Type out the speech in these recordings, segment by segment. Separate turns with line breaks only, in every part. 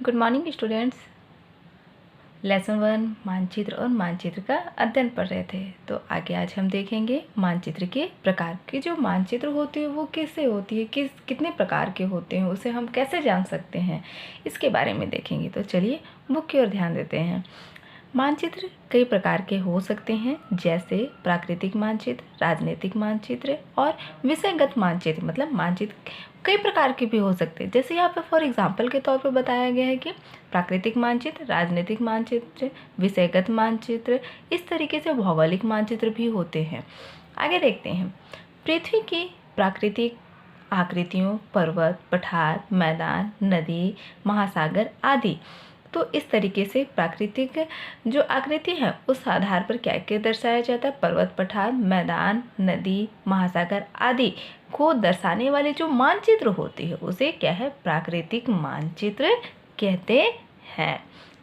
Good morning students. Lesson 1 मानचित्र और मानचित्र का अध्ययन पढ़ रहे थे। तो आगे आज हम देखेंगे मानचित्र के प्रकार की। जो मानचित्र होती है वो कैसे होती है, कितने प्रकार के होते हैं, उसे हम कैसे जान सकते हैं, इसके बारे में देखेंगे। तो चलिए बुक की ओर ध्यान देते हैं। मानचित्र कई प्रकार के हो सकते हैं, जैसे प्राकृतिक मानचित्र, राजनीतिक मानचित्र और विषयगत मानचित्र। मतलब मानचित्र कई प्रकार के भी हो सकते हैं। जैसे यहाँ पे फॉर एग्जाम्पल के तौर पर बताया गया है कि प्राकृतिक मानचित्र, राजनीतिक मानचित्र, विषयगत मानचित्र, इस तरीके से भौगोलिक मानचित्र भी होते हैं। आगे देखते हैं। पृथ्वी की प्राकृतिक आकृतियों, पर्वत, पठार, मैदान, नदी, महासागर आदि। तो इस तरीके से प्राकृतिक जो आकृति है उस आधार पर क्या क्या दर्शाया जाता है, पर्वत, पठार, मैदान, नदी, महासागर आदि को दर्शाने वाले जो मानचित्र होते हैं उसे क्या है, प्राकृतिक मानचित्र कहते हैं।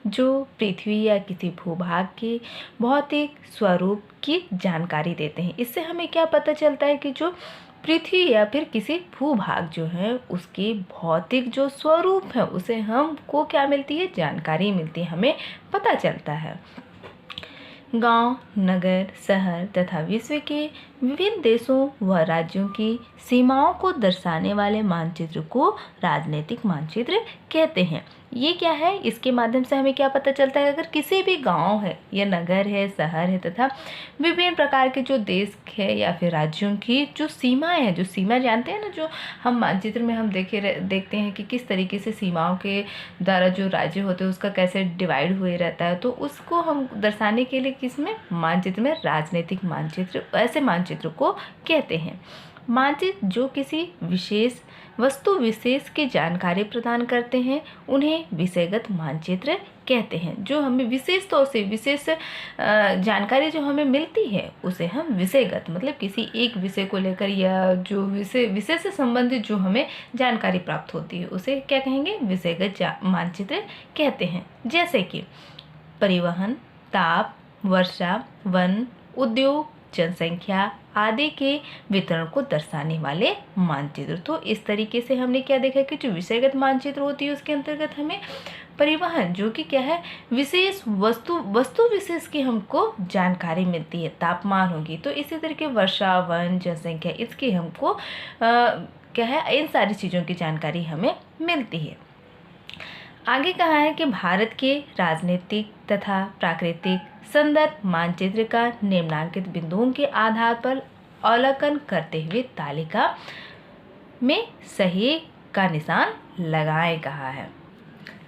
जो पृथ्वी या किसी भूभाग के भौतिक स्वरूप की जानकारी देते हैं। इससे हमें क्या पता चलता है कि जो पृथ्वी या फिर किसी भूभाग जो है उसकी भौतिक जो स्वरूप है उसे हमको क्या मिलती है, जानकारी मिलती है, हमें पता चलता है। गांव, नगर, शहर तथा विश्व के विभिन्न देशों व राज्यों की सीमाओं को दर्शाने वाले मानचित्र को राजनीतिक मानचित्र कहते हैं। ये क्या है, इसके माध्यम से हमें क्या पता चलता है, अगर किसी भी गांव है या नगर है, शहर है तथा विभिन्न प्रकार के जो देश है या फिर राज्यों की जो सीमाएं हैं, जो सीमा जानते हैं ना, जो हम मानचित्र में हम देखते हैं कि किस तरीके से सीमाओं के द्वारा जो राज्य होते हैं उसका कैसे डिवाइड हुए रहता है। तो उसको हम दर्शाने के लिए किसमें, मानचित्र में, राजनीतिक मानचित्र, ऐसे मानचित्र को कहते हैं। मानचित्र जो किसी विशेष वस्तु विशेष की जानकारी प्रदान करते हैं उन्हें विषयगत मानचित्र कहते हैं। जो हमें विशेष तौर से विशेष जानकारी जो हमें मिलती है उसे हम विषयगत, मतलब किसी एक विषय को लेकर या जो विषय से संबंधित जो हमें जानकारी प्राप्त होती है उसे क्या कहेंगे, विषयगत मानचित्र कहते हैं। जैसे कि परिवहन, ताप, वर्षा, वन, उद्योग, जनसंख्या आदि के वितरण को दर्शाने वाले मानचित्र। तो इस तरीके से हमने क्या देखा कि जो विषयगत मानचित्र होती है उसके अंतर्गत हमें परिवहन, जो कि क्या है, विशेष वस्तु विशेष की हमको जानकारी मिलती है। तापमान होगी तो इसी तरीके वर्षा, वन, जनसंख्या, इसकी हमको क्या है, इन सारी चीज़ों की जानकारी हमें मिलती है। आगे कहा है कि भारत के राजनीतिक तथा प्राकृतिक संदर्भ मानचित्र का निम्नांकित बिंदुओं के आधार पर अवलोकन करते हुए तालिका में सही का निशान लगाएं कहा है।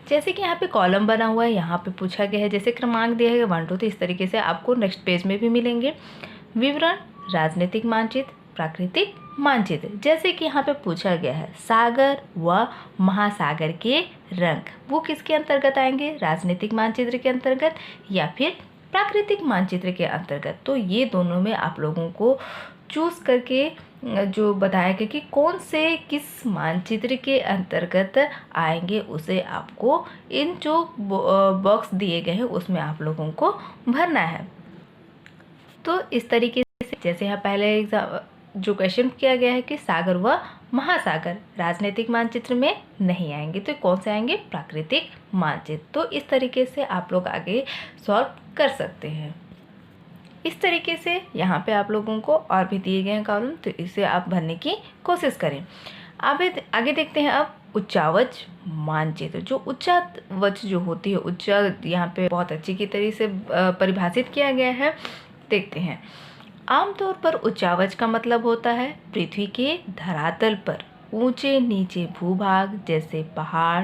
जैसे कि यहाँ पे कॉलम बना हुआ है, यहाँ पे पूछा गया है, जैसे क्रमांक दिया है 1 2, तो इस तरीके से आपको नेक्स्ट पेज में भी मिलेंगे। विवरण, राजनीतिक मानचित्र, प्राकृतिक मानचित्र। जैसे कि यहाँ पे पूछा गया है सागर व महासागर के रंग, वो किसके अंतर्गत आएंगे, राजनीतिक मानचित्र के अंतर्गत या फिर प्राकृतिक मानचित्र के अंतर्गत। तो ये दोनों में आप लोगों को चूज करके जो बताया गया कि कौन से किस मानचित्र के अंतर्गत आएंगे उसे आपको इन जो बॉक्स दिए गए हैं उसमें आप लोगों को भरना है। तो इस तरीके से जैसे यहाँ पहले जो क्वेश्चन किया गया है कि सागर व महासागर राजनीतिक मानचित्र में नहीं आएंगे, तो कौन से आएंगे, प्राकृतिक मानचित्र। तो इस तरीके से आप लोग आगे सॉल्व कर सकते हैं। इस तरीके से यहाँ पे आप लोगों को और भी दिए गए हैं कॉलम, तो इसे आप भरने की कोशिश करें। आगे देखते हैं अब उच्चावच मानचित्र। जो उच्चावच जो होती है, उच्चा यहाँ पे बहुत अच्छी की तरह से परिभाषित किया गया है, देखते हैं। आमतौर पर उच्चावच का मतलब होता है पृथ्वी के धरातल पर ऊंचे नीचे भूभाग जैसे पहाड़,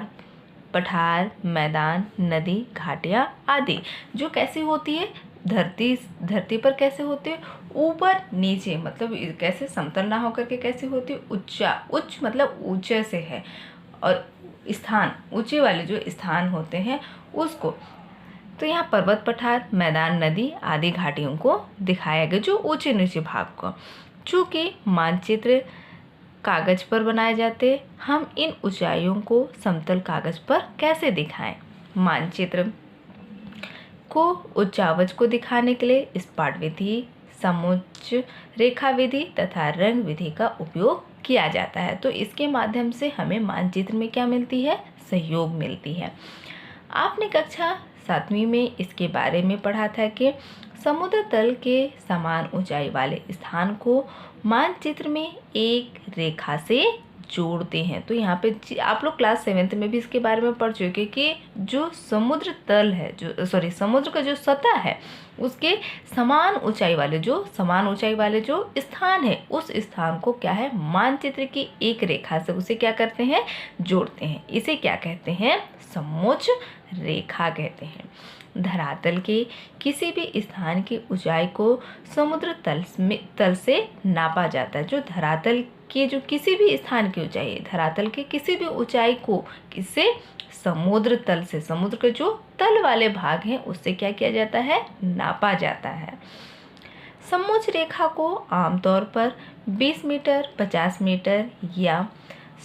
पठार, मैदान, नदी, घाटियाँ आदि। जो कैसी होती है, धरती पर कैसे होते हैं, ऊपर नीचे, मतलब कैसे समतल ना होकर के कैसे होती है, उच्च मतलब ऊंचे से है, और स्थान, ऊंचे वाले जो स्थान होते हैं उसको। तो यहाँ पर्वत, पठार, मैदान, नदी आदि घाटियों को दिखाया गया, जो ऊंचे नीचे भाग को। चूँकि मानचित्र कागज पर बनाए जाते, हम इन ऊंचाइयों को समतल कागज पर कैसे दिखाएं। मानचित्र को उच्चावच को दिखाने के लिए स्पाट विधि, समुच्च रेखा विधि तथा रंग विधि का उपयोग किया जाता है। तो इसके माध्यम से हमें मानचित्र में क्या मिलती है, सहयोग मिलती है। आपने कक्षा 7वीं में इसके बारे में पढ़ा था कि समुद्र तल के समान ऊंचाई वाले स्थान को मानचित्र में एक रेखा से जोड़ते हैं। तो यहाँ पे आप लोग क्लास 7th में भी इसके बारे में पढ़ चुके कि जो समुद्र तल है, जो समुद्र का जो सतह है उसके समान ऊंचाई वाले जो स्थान है, उस स्थान को क्या है, मानचित्र की एक रेखा से उसे क्या करते हैं, जोड़ते हैं। इसे क्या कहते हैं, समोच्च रेखा कहते हैं। धरातल के किसी भी स्थान की ऊंचाई को समुद्र तल से नापा जाता है। जो धरातल के जो किसी भी स्थान की ऊंचाई है, धरातल के किसी भी ऊंचाई को किससे, समुद्र तल से, समुद्र के जो तल वाले भाग हैं उससे क्या किया जाता है, नापा जाता है। समोच्च रेखा को आमतौर पर 20 मीटर, 50 मीटर या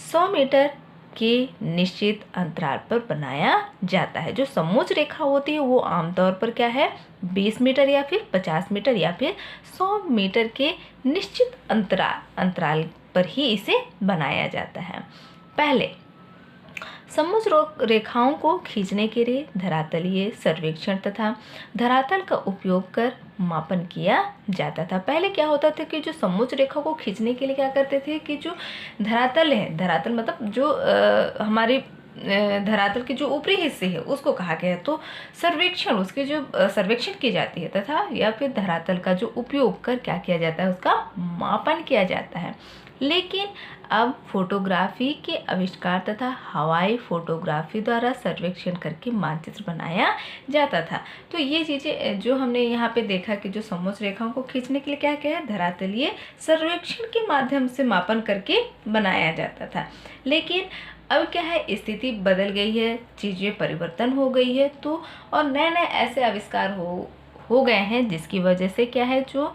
100 मीटर के निश्चित अंतराल पर बनाया जाता है। जो समोच्च रेखा होती है वो आमतौर पर क्या है, 20 मीटर या फिर 50 मीटर या फिर 100 मीटर के निश्चित अंतराल पर ही इसे बनाया जाता है। पहले समोच्च रेखाओं को खींचने के लिए धरातलीय सर्वेक्षण तथा धरातल का उपयोग कर मापन किया जाता था। पहले क्या होता था कि जो समोच्च रेखा को खींचने के लिए क्या करते थे कि जो धरातल है, धरातल मतलब जो हमारी धरातल के जो ऊपरी हिस्से है उसको कहा गया है, तो सर्वेक्षण, उसके जो सर्वेक्षण की जाती है तथा या फिर धरातल का जो उपयोग कर क्या किया जाता है, उसका मापन किया जाता है। लेकिन अब फोटोग्राफी के आविष्कार तथा हवाई फोटोग्राफी द्वारा सर्वेक्षण करके मानचित्र बनाया जाता था। तो ये चीज़ें जो हमने यहाँ पे देखा कि जो समोच्च रेखाओं को खींचने के लिए क्या किया है, धरातलीय सर्वेक्षण के माध्यम से मापन करके बनाया जाता था। लेकिन अब क्या है, स्थिति बदल गई है, चीज़ें परिवर्तन हो गई है, तो और नए नए ऐसे आविष्कार हो गए हैं जिसकी वजह से क्या है, जो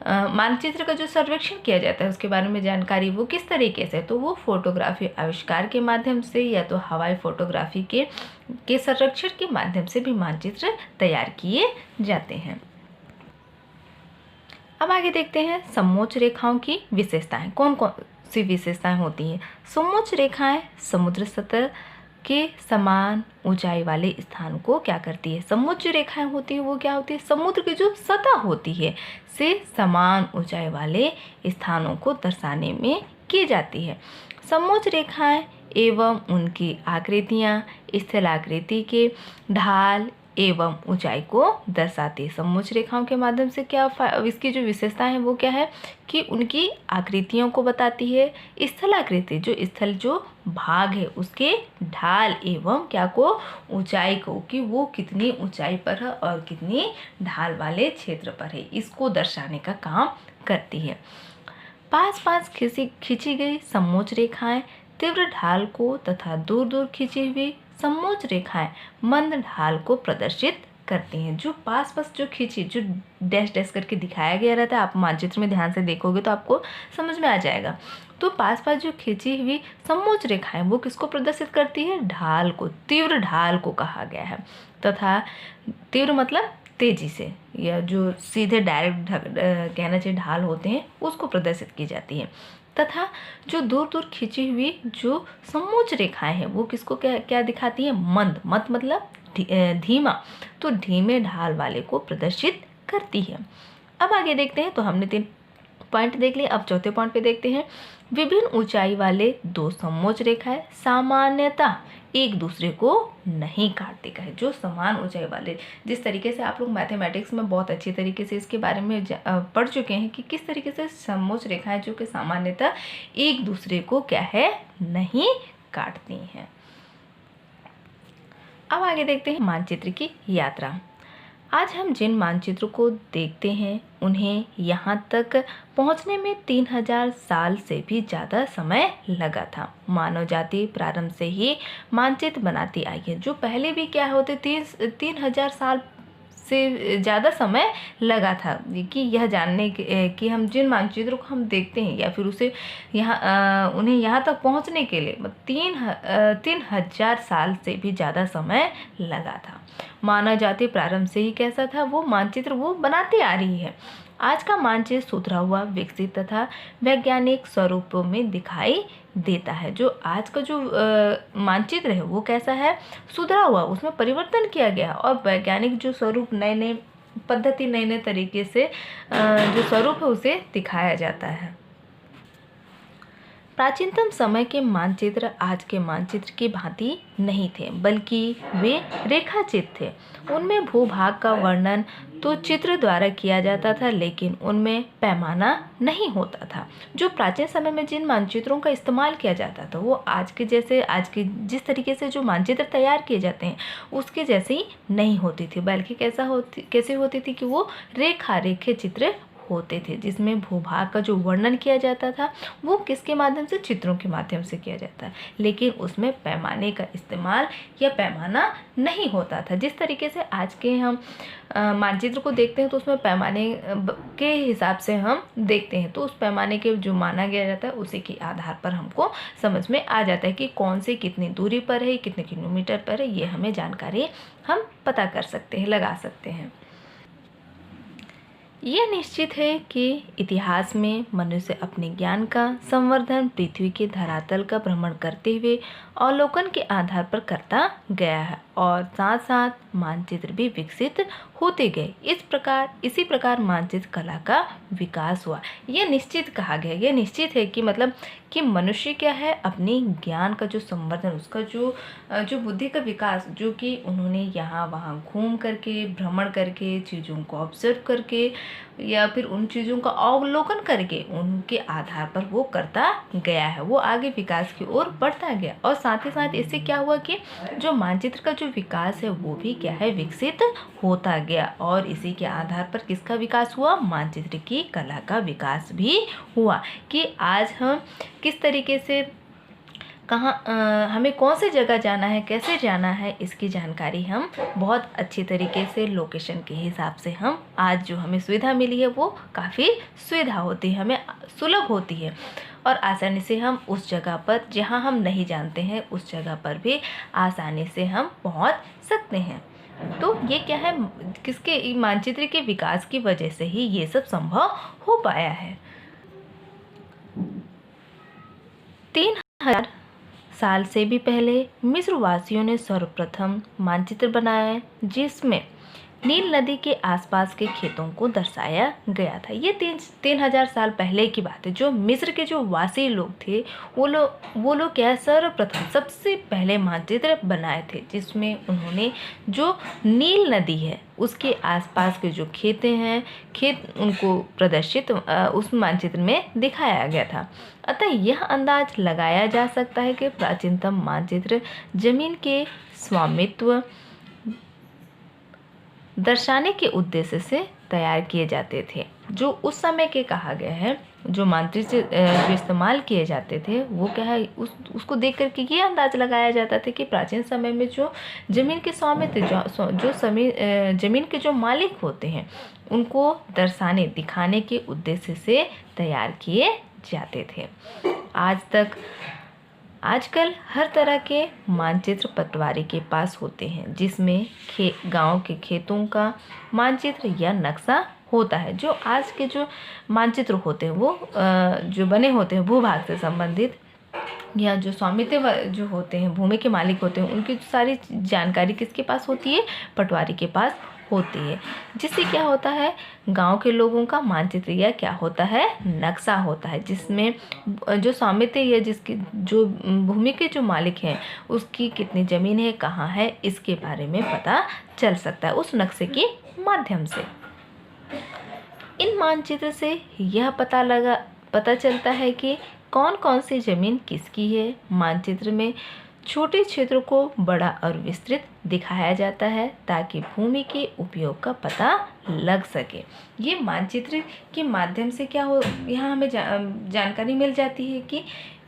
मानचित्र का जो सर्वेक्षण किया जाता है उसके बारे में जानकारी वो किस तरीके से, तो वो फोटोग्राफी आविष्कार के माध्यम से या तो हवाई फोटोग्राफी के संरक्षण के माध्यम से भी मानचित्र तैयार किए जाते हैं। अब आगे देखते हैं समोच्च रेखाओं की विशेषताएं। कौन कौन सी विशेषताएं होती हैं। समोच्च रेखाएं समुद्र सतह के समान ऊंचाई वाले स्थान को क्या करती है, समोच्च रेखाएं होती है वो क्या होती है, समुद्र की जो सतह होती है से समान ऊंचाई वाले स्थानों को दर्शाने में की जाती है। समोच्च रेखाएं एवं उनकी आकृतियां स्थलाकृति के ढाल एवं ऊंचाई को दर्शाती है। समोच्च रेखाओं के माध्यम से क्या इसकी जो विशेषता है वो क्या है कि उनकी आकृतियों को बताती है। स्थलाकृति जो स्थल जो भाग है उसके ढाल एवं क्या को, ऊंचाई को, कि वो कितनी ऊंचाई पर है और कितनी ढाल वाले क्षेत्र पर है, इसको दर्शाने का काम करती है। पास पास खींची गई समोच्च रेखाएं तीव्र ढाल को तथा दूर दूर खींची हुई समोच्च रेखाएं मंद ढाल को प्रदर्शित करती हैं। जो पास पास जो खींची, जो डैश डैश करके दिखाया गया रहता है, आप मानचित्र में ध्यान से देखोगे तो आपको समझ में आ जाएगा। तो पास पास जो खींची हुई समोच्च रेखाएं वो किसको प्रदर्शित करती है, ढाल को, तीव्र ढाल को कहा गया है। तथा तीव्र मतलब तेजी से, या जो सीधे डायरेक्ट कहना चाहिए ढाल होते हैं उसको प्रदर्शित की जाती है। तथा जो दूर दूर खींची हुई जो समोच्च रेखाएं हैं वो किसको क्या दिखाती है, मंद, मत मतलब धीमा, तो धीमे ढाल वाले को प्रदर्शित करती है। अब आगे देखते हैं, तो हमने 3 पॉइंट देख लिए, अब चौथे पॉइंट पे देखते हैं। विभिन्न ऊंचाई वाले 2 समोच्च रेखाएं सामान्यतः एक दूसरे को नहीं काटते। कहे जो समान ऊंचाई वाले, जिस तरीके से आप लोग मैथमेटिक्स में बहुत अच्छी तरीके से इसके बारे में पढ़ चुके हैं कि किस तरीके से समोच्च रेखाएं जो कि सामान्यतः एक दूसरे को क्या है, नहीं काटती हैं। अब आगे देखते हैं मानचित्र की यात्रा। आज हम जिन मानचित्र को देखते हैं उन्हें यहाँ तक पहुँचने में 3000 साल से भी ज़्यादा समय लगा था। मानव जाति प्रारंभ से ही मानचित्र बनाती आई है। जो पहले भी क्या होते 3000 साल से ज़्यादा समय लगा था कि यह जानने कि हम जिन मानचित्रों को हम देखते हैं या फिर उसे उन्हें यहाँ तक पहुँचने के लिए 3000 साल से भी ज़्यादा समय लगा था। मानव जाति प्रारंभ से ही कैसा था, वो मानचित्र वो बनाती आ रही है। आज का मानचित्र सुधरा हुआ, विकसित तथा वैज्ञानिक स्वरूपों में दिखाई देता है। जो आज का जो मानचित्र है वो कैसा है, सुधरा हुआ, उसमें परिवर्तन किया गया और वैज्ञानिक जो स्वरूप, नए नए पद्धति, नए नए तरीके से जो स्वरूप है उसे दिखाया जाता है। प्राचीनतम समय के मानचित्र आज के मानचित्र की भांति नहीं थे, बल्कि वे रेखाचित्र थे। उनमें भूभाग का वर्णन तो चित्र द्वारा किया जाता था, लेकिन उनमें पैमाना नहीं होता था। जो प्राचीन समय में जिन मानचित्रों का इस्तेमाल किया जाता था वो आज के जैसे, आज के जिस तरीके से जो मानचित्र तैयार किए जाते हैं उसके जैसे ही नहीं होती थी, बल्कि कैसे होती थी कि वो रेखे चित्र होते थे, जिसमें भूभाग का जो वर्णन किया जाता था वो किसके माध्यम से, चित्रों के माध्यम से किया जाता है, लेकिन उसमें पैमाने का इस्तेमाल या पैमाना नहीं होता था। जिस तरीके से आज के हम मानचित्र को देखते हैं तो उसमें पैमाने के हिसाब से हम देखते हैं, तो उस पैमाने के जो माना गया जाता है उसी के आधार पर हमको समझ में आ जाता है कि कौन से कितनी दूरी पर है, कितने किलोमीटर पर है, ये हमें जानकारी हम पता कर सकते हैं, लगा सकते हैं। यह निश्चित है कि इतिहास में मनुष्य अपने ज्ञान का संवर्धन पृथ्वी के धरातल का भ्रमण करते हुए अवलोकन के आधार पर करता गया है और साथ साथ मानचित्र भी विकसित होते गए। इसी प्रकार मानचित्र कला का विकास हुआ। यह निश्चित कहा गया, यह निश्चित है कि मतलब कि मनुष्य क्या है, अपने ज्ञान का जो संवर्धन, उसका जो बुद्धि का विकास, जो कि उन्होंने यहाँ वहाँ घूम करके, भ्रमण करके, चीज़ों को ऑब्जर्व करके या फिर उन चीज़ों का अवलोकन करके उनके आधार पर वो करता गया है, वो आगे विकास की ओर बढ़ता गया। और साथ ही साथ इससे क्या हुआ कि जो मानचित्र का जो विकास है वो भी क्या है, विकसित होता गया और इसी के आधार पर किसका विकास हुआ, मानचित्र की कला का विकास भी हुआ कि आज हम किस तरीके से कहाँ हमें कौन सी जगह जाना है, कैसे जाना है, इसकी जानकारी हम बहुत अच्छी तरीके से लोकेशन के हिसाब से हम आज जो हमें सुविधा मिली है वो काफ़ी सुविधा होती है, हमें सुलभ होती है और आसानी से हम उस जगह पर जहाँ हम नहीं जानते हैं उस जगह पर भी आसानी से हम पहुँच सकते हैं। तो ये क्या है, किसके, मानचित्र के विकास की वजह से ही ये सब संभव हो पाया है। 3000 साल से भी पहले मिस्र वासियों ने सर्वप्रथम मानचित्र बनाया जिसमें नील नदी के आसपास के खेतों को दर्शाया गया था। ये 3000 साल पहले की बात है। जो मिस्र के जो वासी लोग थे वो लोग क्या, सर्वप्रथम सबसे पहले मानचित्र बनाए थे जिसमें उन्होंने जो नील नदी है उसके आसपास के जो खेत उनको प्रदर्शित उस मानचित्र में दिखाया गया था। अतः यह अंदाज लगाया जा सकता है कि प्राचीनतम मानचित्र जमीन के स्वामित्व दर्शाने के उद्देश्य से तैयार किए जाते थे। जो उस समय के कहा गया है, जो मानचित्र जो इस्तेमाल किए जाते थे वो क्या है, उसको देख करके ये अंदाज लगाया जाता था कि प्राचीन समय में जो जमीन के स्वामित्व जमीन के जो मालिक होते हैं उनको दर्शाने, दिखाने के उद्देश्य से तैयार किए जाते थे। आजकल हर तरह के मानचित्र पटवारी के पास होते हैं जिसमें गांव के खेतों का मानचित्र या नक्शा होता है। जो आज के जो मानचित्र होते हैं वो जो बने होते हैं भूभाग से संबंधित या जो स्वामित्व जो होते हैं, भूमि के मालिक होते हैं, उनकी सारी जानकारी किसके पास होती है, पटवारी के पास होती है। जिससे क्या होता है, गांव के लोगों का मानचित्र या क्या होता है, नक्शा होता है जिसमें जो स्वामित्व या जिसकी जो भूमि के जो मालिक हैं उसकी कितनी ज़मीन है, कहाँ है, इसके बारे में पता चल सकता है उस नक्शे के माध्यम से। इन मानचित्र से यह पता चलता है कि कौन कौन सी ज़मीन किसकी है। मानचित्र में छोटे क्षेत्रों को बड़ा और विस्तृत दिखाया जाता है ताकि भूमि के उपयोग का पता लग सके। ये मानचित्र के माध्यम से क्या हो, यहाँ हमें जानकारी मिल जाती है कि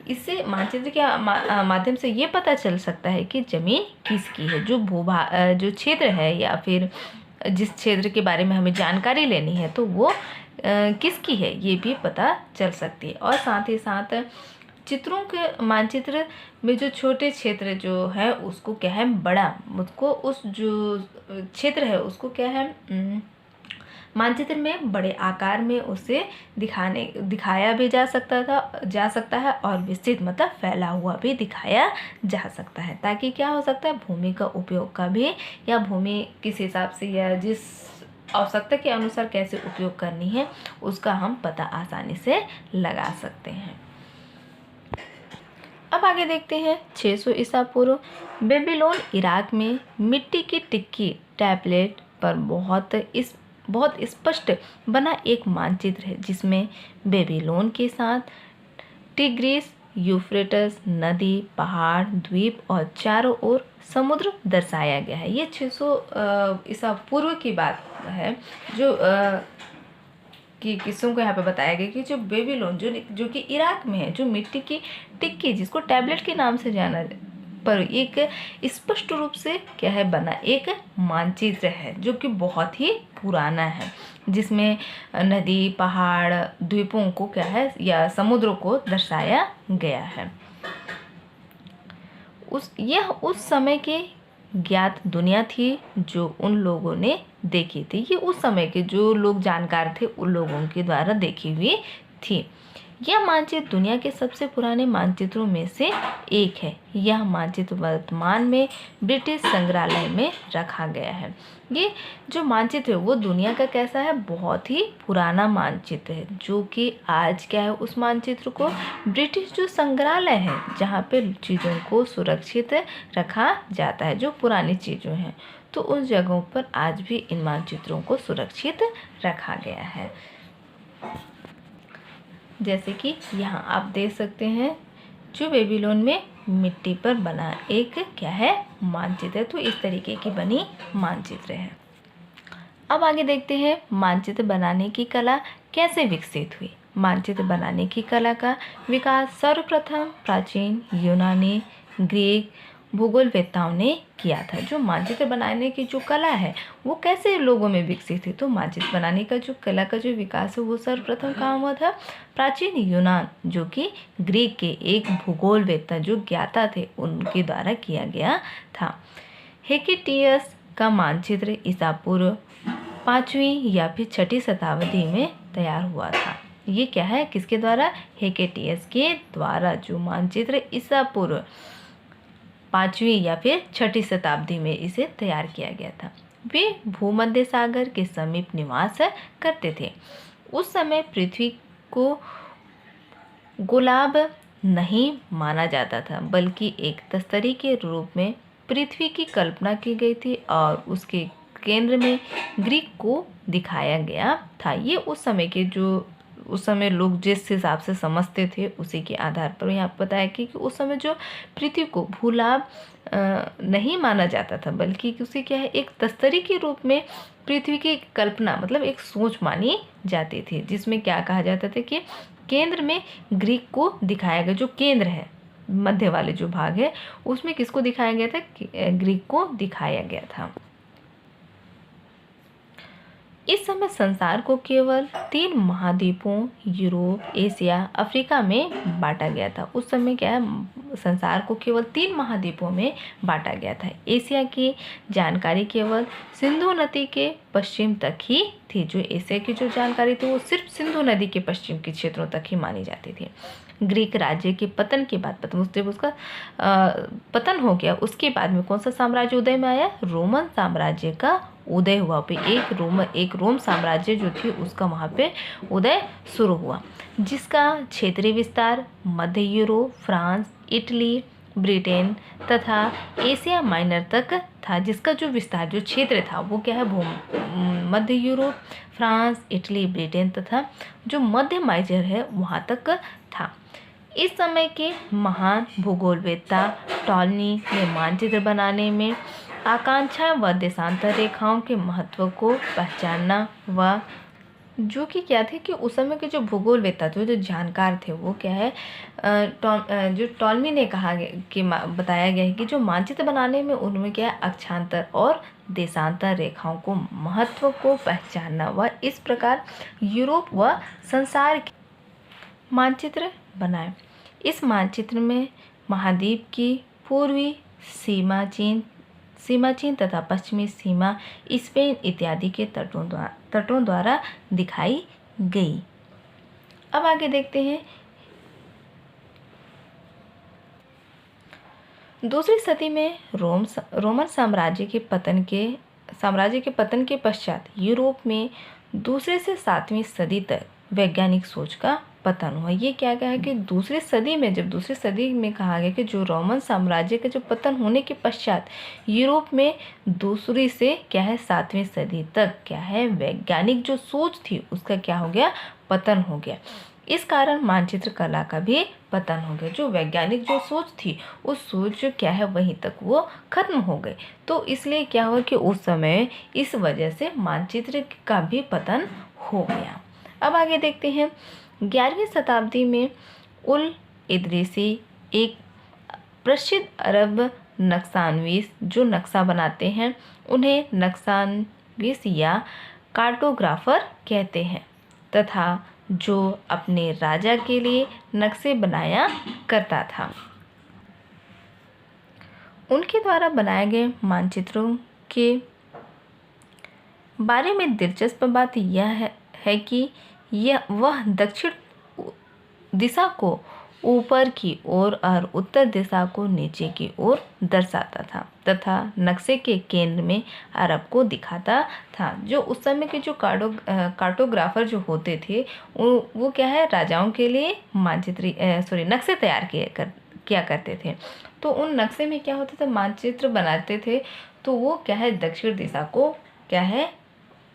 इससे मानचित्र के माध्यम से ये पता चल सकता है कि ज़मीन किसकी है। जो क्षेत्र है या फिर जिस क्षेत्र के बारे में हमें जानकारी लेनी है तो वो किसकी है ये भी पता चल सकती है। और साथ ही साथ चित्रों के मानचित्र में जो छोटे क्षेत्र जो है उसको क्या है, बड़ा, उसको उस जो क्षेत्र है उसको क्या है, मानचित्र में बड़े आकार में उसे दिखाया भी जा सकता है और विस्तृत मतलब फैला हुआ भी दिखाया जा सकता है, ताकि क्या हो सकता है, भूमि का उपयोग का भी, या भूमि किस हिसाब से या जिस आवश्यकता के अनुसार कैसे उपयोग करनी है उसका हम पता आसानी से लगा सकते हैं। अब आगे देखते हैं 600 ईसा पूर्व। बेबीलोन इराक में मिट्टी की टिक्की टैबलेट पर बहुत स्पष्ट बना एक मानचित्र है, जिसमें बेबीलोन के साथ टिग्रिस, यूफ्रेटस नदी, पहाड़, द्वीप और चारों ओर समुद्र दर्शाया गया है। ये 600 ईसा पूर्व की बात है, जो कि किस्सों को यहाँ पे बताया गया कि जो बेबीलोन जो कि इराक में है, जो मिट्टी की टिक्की जिसको टैबलेट के नाम से जाना पर एक स्पष्ट रूप से क्या है बना एक मानचित्र है, जो कि बहुत ही पुराना है, जिसमें नदी, पहाड़, द्वीपों को क्या है या समुद्रों को दर्शाया गया है। उस समय के ज्ञात दुनिया थी जो उन लोगों ने देखी थी। ये उस समय के जो लोग जानकार थे उन लोगों के द्वारा देखी हुई थी। यह मानचित्र दुनिया के सबसे पुराने मानचित्रों में से एक है। यह मानचित्र वर्तमान में ब्रिटिश संग्रहालय में रखा गया है। ये जो मानचित्र है वो दुनिया का कैसा है, बहुत ही पुराना मानचित्र है, जो कि आज क्या है, उस मानचित्र को ब्रिटिश जो संग्रहालय है जहाँ पे चीज़ों को सुरक्षित रखा जाता है, जो पुरानी चीज़ें हैं, तो उन जगहों पर आज भी इन मानचित्रों को सुरक्षित रखा गया है। जैसे कि यहाँ आप देख सकते हैं, जो बेबीलोन में मिट्टी पर बना एक क्या है मानचित्र है, तो इस तरीके की बनी मानचित्र है। अब आगे देखते हैं मानचित्र बनाने की कला कैसे विकसित हुई। मानचित्र बनाने की कला का विकास सर्वप्रथम प्राचीन यूनानी, ग्रीक भूगोलवेत्ताओं ने किया था। जो मानचित्र बनाने की जो कला है वो कैसे लोगों में विकसित हुई, तो मानचित्र बनाने का जो कला का जो विकास है वो सर्वप्रथम कहाँ हुआ था, प्राचीन यूनान, जो कि ग्रीक के एक भूगोलवेत्ता जो ज्ञाता थे उनके द्वारा किया गया था। हेकेटियस का मानचित्र ईसा पूर्व 5वीं या फिर 6ठी शताब्दी में तैयार हुआ था। ये क्या है, किसके द्वारा, हेकेटियस के द्वारा जो मानचित्र ईसा पूर्व 5वीं या फिर 6ठी शताब्दी में इसे तैयार किया गया था। वे भूमध्य सागर के समीप निवास करते थे। उस समय पृथ्वी को गोलाब नहीं माना जाता था, बल्कि एक तस्तरी के रूप में पृथ्वी की कल्पना की गई थी और उसके केंद्र में ग्रीक को दिखाया गया था। ये उस समय लोग जिस हिसाब से समझते थे उसी के आधार पर यहाँ बताया कि उस समय जो पृथ्वी को भूलाभ नहीं माना जाता था, बल्कि उसे क्या है एक तस्तरी के रूप में पृथ्वी की कल्पना मतलब एक सोच मानी जाती थी, जिसमें क्या कहा जाता था कि केंद्र में ग्रीक को दिखाया गया। जो केंद्र है, मध्य वाले जो भाग है, उसमें किसको दिखाया गया था, ग्रीक को दिखाया गया था। इस समय संसार को केवल 3 महाद्वीपों यूरोप, एशिया, अफ्रीका में बांटा गया था। उस समय क्या है, संसार को केवल 3 महाद्वीपों में बांटा गया था। एशिया की जानकारी केवल सिंधु नदी के पश्चिम तक ही थी। जो एशिया की जो जानकारी थी वो सिर्फ सिंधु नदी के पश्चिम के क्षेत्रों तक ही मानी जाती थी। ग्रीक राज्य के पतन के बाद जब उसका पतन हो गया, उसके बाद में कौन सा साम्राज्य उदय में आया, रोमन साम्राज्य का उदय हुआ। पे एक रोम साम्राज्य जो थी उसका वहाँ पे उदय शुरू हुआ, जिसका क्षेत्रीय विस्तार मध्य यूरोप, फ्रांस, इटली, ब्रिटेन तथा एशिया माइनर तक था। जिसका जो विस्तार जो क्षेत्र था वो क्या है, मध्य यूरोप, फ्रांस, इटली, ब्रिटेन तथा जो मध्य माइनर है वहाँ तक था। इस समय के महान भूगोलवेत्ता टॉलमी ने मानचित्र बनाने में आकांक्षा व देशांतर रेखाओं के महत्व को पहचानना व जो कि क्या थे कि उस समय के जो भूगोलवेत्ता थे, जो जानकार थे, वो क्या है जो टॉलमी ने कहा कि बताया गया है कि जो मानचित्र बनाने में उनमें क्या है अक्षांतर और देशांतर रेखाओं को महत्व को पहचानना व इस प्रकार यूरोप व संसार के मानचित्र बनाए। इस मानचित्र में महाद्वीप की पूर्वी सीमा चीन सीमा चीन तथा पश्चिमी सीमा स्पेन इत्यादि के तटों द्वारा दिखाई गई। अब आगे देखते हैं। दूसरी सदी में रोमन साम्राज्य के पतन के पश्चात यूरोप में दूसरे से 7वीं सदी तक वैज्ञानिक सोच का पतन हुआ। ये क्या कहा कि दूसरी सदी में कहा गया कि जो रोमन साम्राज्य का जो पतन होने के पश्चात यूरोप में दूसरी से क्या है 7वीं सदी तक क्या है वैज्ञानिक जो सोच थी उसका क्या हो गया, पतन हो गया। इस कारण मानचित्र कला का भी पतन हो गया। जो वैज्ञानिक जो सोच थी उस सोच जो क्या है वहीं तक वो खत्म हो गई। तो इसलिए क्या हुआ कि उस समय इस वजह से मानचित्र का भी पतन हो गया। अब आगे देखते हैं। 11वीं शताब्दी में उल इदरीसी एक प्रसिद्ध अरब नक्शानवीस जो नक्शा बनाते हैं उन्हें नक्शानवीस या कार्टोग्राफर कहते हैं तथा जो अपने राजा के लिए नक्शे बनाया करता था। उनके द्वारा बनाए गए मानचित्रों के बारे में दिलचस्प बात यह है कि वह दक्षिण दिशा को ऊपर की ओर और उत्तर दिशा को नीचे की ओर दर्शाता था तथा नक्शे के केंद्र में अरब को दिखाता था। जो उस समय के जो कार्टोग्राफर जो होते थे वो क्या है राजाओं के लिए नक्शे तैयार किया करते थे। तो उन नक्शे में क्या होता था, मानचित्र बनाते थे तो वो क्या है दक्षिण दिशा को क्या है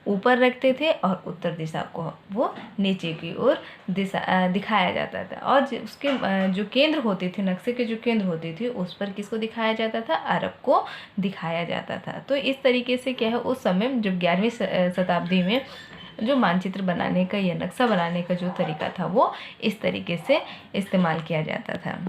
ऊपर रखते थे और उत्तर दिशा को वो नीचे की ओर दिखाया जाता था। और उसके जो केंद्र होते थे, नक्शे के जो केंद्र होते थे उस पर किसको दिखाया जाता था, अरब को दिखाया जाता था। तो इस तरीके से क्या है उस समय जब 11वीं शताब्दी में जो मानचित्र बनाने का या नक्शा बनाने का जो तरीका था वो इस तरीके से इस्तेमाल किया जाता था।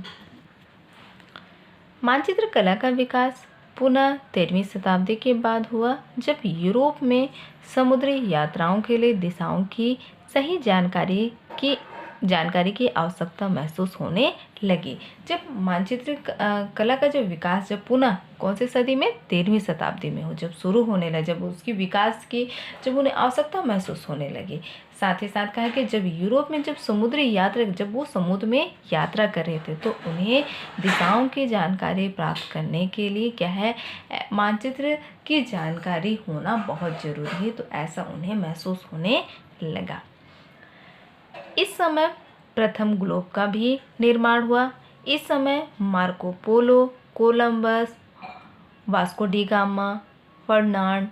मानचित्र कला का विकास पुनः 13वीं शताब्दी के बाद हुआ जब यूरोप में समुद्री यात्राओं के लिए दिशाओं की सही जानकारी की आवश्यकता महसूस होने लगी। जब मानचित्र कला का जो विकास जब पुनः कौन सी सदी में 13वीं शताब्दी में हो जब शुरू होने लगा, जब उसकी विकास की जब उन्हें आवश्यकता महसूस होने लगी। साथ ही साथ कहा कि जब यूरोप में जब वो समुद्र में यात्रा कर रहे थे तो उन्हें दिशाओं की जानकारी प्राप्त करने के लिए क्या है मानचित्र की जानकारी होना बहुत ज़रूरी है। तो ऐसा उन्हें महसूस होने लगा। इस समय प्रथम ग्लोब का भी निर्माण हुआ। इस समय Marco Polo, Columbus, Vasco da Gama, Ferdinand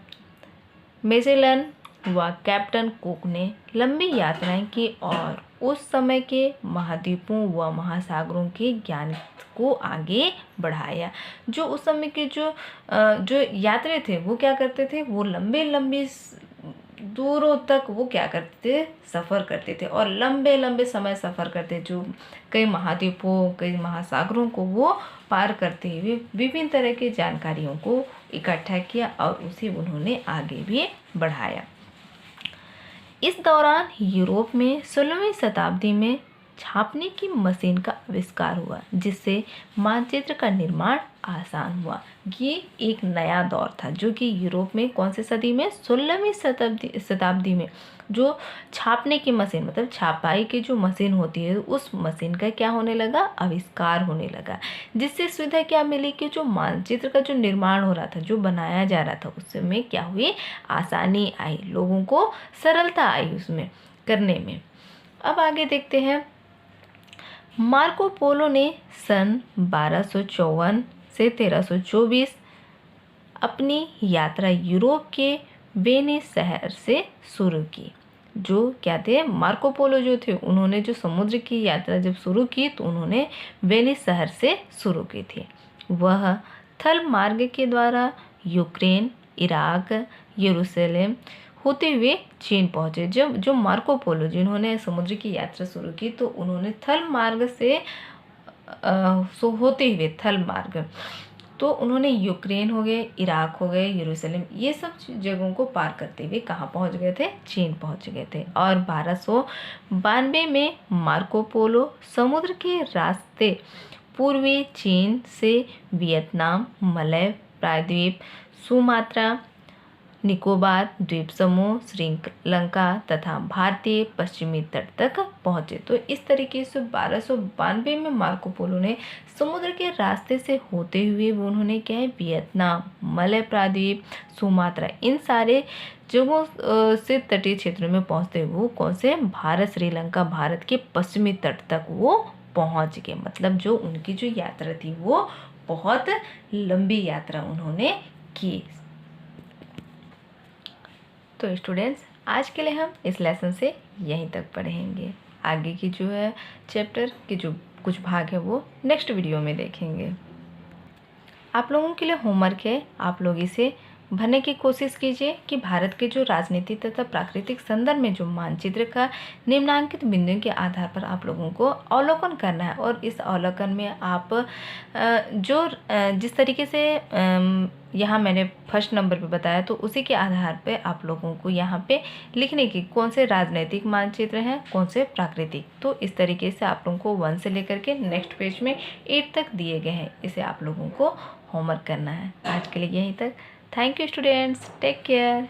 Magellan व कैप्टन कुक ने लंबी यात्राएं की और उस समय के महाद्वीपों व महासागरों के ज्ञान को आगे बढ़ाया। जो उस समय के जो यात्री थे वो क्या करते थे, वो लंबी दूरों तक वो क्या करते थे, सफ़र करते थे और लंबे समय सफ़र करते, जो कई महाद्वीपों कई महासागरों को वो पार करते हुए विभिन्न तरह की जानकारियों को इकट्ठा किया और उसे उन्होंने आगे भी बढ़ाया। इस दौरान यूरोप में 16वीं शताब्दी में छापने की मशीन का आविष्कार हुआ जिससे मानचित्र का निर्माण आसान हुआ। ये एक नया दौर था जो कि यूरोप में कौन सी सदी में 16वीं शताब्दी में जो छापने की मशीन मतलब छापाई की जो मशीन होती है उस मशीन का क्या होने लगा, आविष्कार होने लगा। जिससे सुविधा क्या मिली कि जो मानचित्र का जो निर्माण हो रहा था, जो बनाया जा रहा था उसमें क्या हुई, आसानी आई, लोगों को सरलता आई उसमें करने में। अब आगे देखते हैं। मार्को पोलो ने सन 1254 से 1324 अपनी यात्रा यूरोप के वेनिस शहर से शुरू की। जो क्या थे, मार्को पोलो जो थे उन्होंने जो समुद्र की यात्रा जब शुरू की तो उन्होंने वेनिस शहर से शुरू की थी। वह थल मार्ग के द्वारा यूक्रेन, इराक, यरूशलेम होते हुए चीन पहुँचे। जब जो मार्को पोलो जिन्होंने समुद्र की यात्रा शुरू की तो उन्होंने थल मार्ग से होते हुए थल मार्ग तो उन्होंने यूक्रेन हो गए, इराक हो गए, यरूशलेम ये सब जगहों को पार करते हुए कहाँ पहुँच गए थे, चीन पहुँच गए थे। और 1292 में मार्को पोलो समुद्र के रास्ते पूर्वी चीन से वियतनाम, मलय प्रायद्वीप, सुमात्रा, निकोबार द्वीप समूह, श्रीलंका तथा भारतीय पश्चिमी तट तक पहुँचे। तो इस तरीके से 1292 में मार्को पोलो ने समुद्र के रास्ते से होते हुए वो उन्होंने क्या है वियतनाम, मलय प्रायद्वीप, सुमात्रा इन सारे जगहों से तटीय क्षेत्रों में पहुँचते हुए वो कौन से भारत, श्रीलंका, भारत के पश्चिमी तट तक वो पहुँच गए। मतलब जो उनकी जो यात्रा थी वो बहुत लंबी यात्रा उन्होंने की। तो स्टूडेंट्स आज के लिए हम इस लेसन से यहीं तक पढ़ेंगे। आगे की जो है चैप्टर के जो कुछ भाग है वो नेक्स्ट वीडियो में देखेंगे। आप लोगों के लिए होमवर्क है, आप लोग इसे भरने की कोशिश कीजिए कि भारत के जो राजनीति तथा प्राकृतिक संदर्भ में जो मानचित्र का निम्नांकित बिंदुओं के आधार पर आप लोगों को अवलोकन करना है और इस अवलोकन में आप जिस तरीके से यहाँ मैंने फर्स्ट नंबर पे बताया तो उसी के आधार पे आप लोगों को यहाँ पे लिखने की कौन से राजनीतिक मानचित्र हैं, कौन से प्राकृतिक। तो इस तरीके से आप लोगों को 1 से लेकर के नेक्स्ट पेज में 8 तक दिए गए हैं, इसे आप लोगों को होमवर्क करना है। आज के लिए यहीं तक। Thank you students, take care.